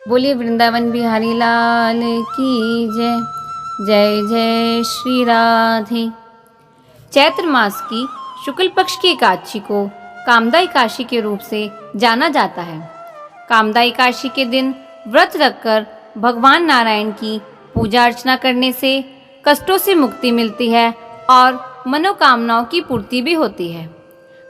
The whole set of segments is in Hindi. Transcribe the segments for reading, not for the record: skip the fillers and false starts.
बोलिए वृंदावन बिहारी लाल की जय। जय जय श्री राधे। चैत्र मास की शुक्ल पक्ष की एकादशी को कामदा एकादशी के रूप से जाना जाता है। कामदा एकादशी के दिन व्रत रखकर भगवान नारायण की पूजा अर्चना करने से कष्टों से मुक्ति मिलती है और मनोकामनाओं की पूर्ति भी होती है।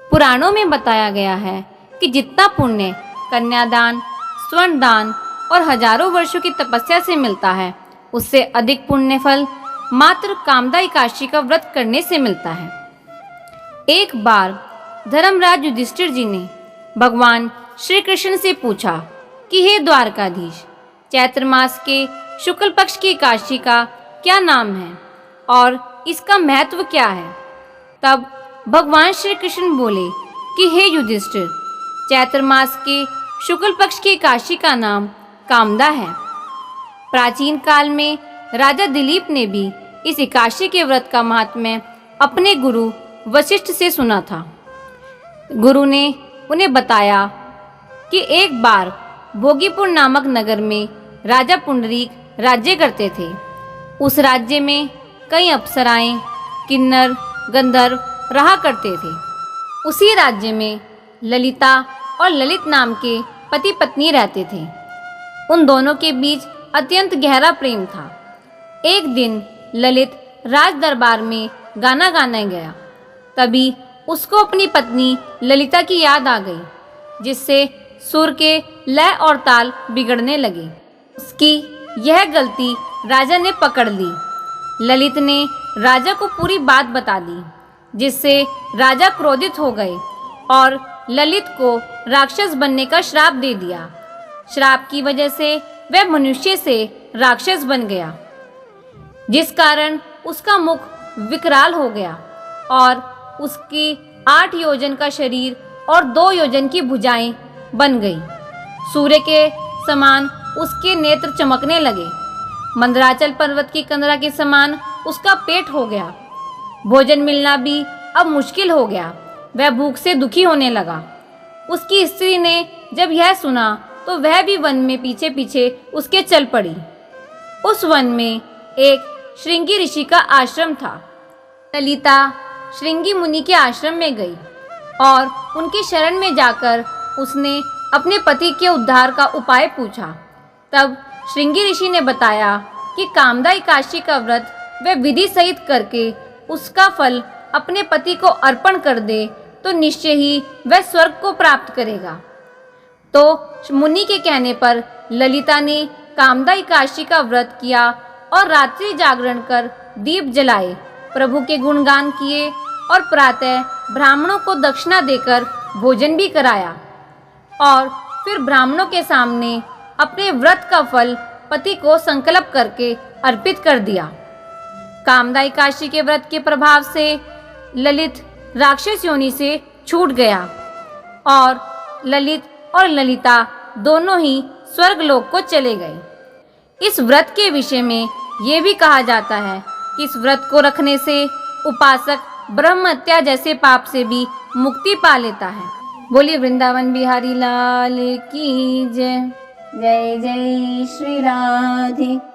पुराणों में बताया गया है कि जितना पुण्य कन्यादान, स्वर्ण दान और हजारों वर्षों की तपस्या से मिलता है, उससे अधिक पुण्य फल मात्र कामदा एकादशी का व्रत करने से मिलता है। एक बार धर्मराज युधिष्ठिर जी ने भगवान श्री कृष्ण से पूछा कि हे द्वारकाधीश, चैत्र मास के शुक्ल पक्ष की एकादशी का क्या नाम है और इसका महत्व क्या है। तब भगवान श्री कृष्ण बोले कि हे युधिष्ठिर, चैत्र मास के शुक्ल पक्ष की एकादशी का नाम कामदा है। प्राचीन काल में राजा दिलीप ने भी इस एकादशी के व्रत का महात्म्य अपने गुरु वशिष्ठ से सुना था। गुरु ने उन्हें बताया कि एक बार भोगीपुर नामक नगर में राजा पुंडरीक राज्य करते थे। उस राज्य में कई अप्सराएं, किन्नर, गंधर्व रहा करते थे। उसी राज्य में ललिता और ललित नाम के पति पत्नी रहते थे। उन दोनों के बीच अत्यंत गहरा प्रेम था। एक दिन ललित राज दरबार में गाना गाने गया। तभी उसको अपनी पत्नी ललिता की याद आ गई, जिससे सुर के लय और ताल बिगड़ने लगे। उसकी यह गलती राजा ने पकड़ ली। ललित ने राजा को पूरी बात बता दी, जिससे राजा क्रोधित हो गए और ललित को राक्षस बनने का श्राप दे दिया। श्राप की वजह से वह मनुष्य से राक्षस बन गया, जिस कारण उसका मुख विकराल हो गया और उसकी 8 योजन का शरीर और 2 योजन की भुजाएं बन गई। सूर्य के समान उसके नेत्र चमकने लगे। मंदराचल पर्वत की कंदरा के समान उसका पेट हो गया। भोजन मिलना भी अब मुश्किल हो गया। वह भूख से दुखी होने लगा। उसकी स्त्री ने जब यह सुना तो वह भी वन में पीछे पीछे उसके चल पड़ी। उस वन में एक श्रृंगी ऋषि का आश्रम था। ललिता श्रृंगी मुनि के आश्रम में गई और उनकी शरण में जाकर उसने अपने पति के उद्धार का उपाय पूछा। तब श्रृंगी ऋषि ने बताया कि कामदा एकादशी का व्रत वह विधि सहित करके उसका फल अपने पति को अर्पण कर दे तो निश्चय ही वह स्वर्ग को प्राप्त करेगा। तो मुनि के कहने पर ललिता ने कामदा एकादशी का व्रत किया और रात्रि जागरण कर दीप जलाए, प्रभु के गुणगान किए और प्रातः ब्राह्मणों को दक्षिणा देकर भोजन भी कराया और फिर ब्राह्मणों के सामने अपने व्रत का फल पति को संकल्प करके अर्पित कर दिया। कामदा एकादशी के व्रत के प्रभाव से ललित राक्षस योनि से छूट गया और ललित और ललिता दोनों ही स्वर्ग लोक को चले गए। इस व्रत के विषय में ये भी कहा जाता है कि इस व्रत को रखने से उपासक ब्रह्म हत्या जैसे पाप से भी मुक्ति पा लेता है। बोलिए वृंदावन बिहारी लाल की जय। जय जय श्री राधे।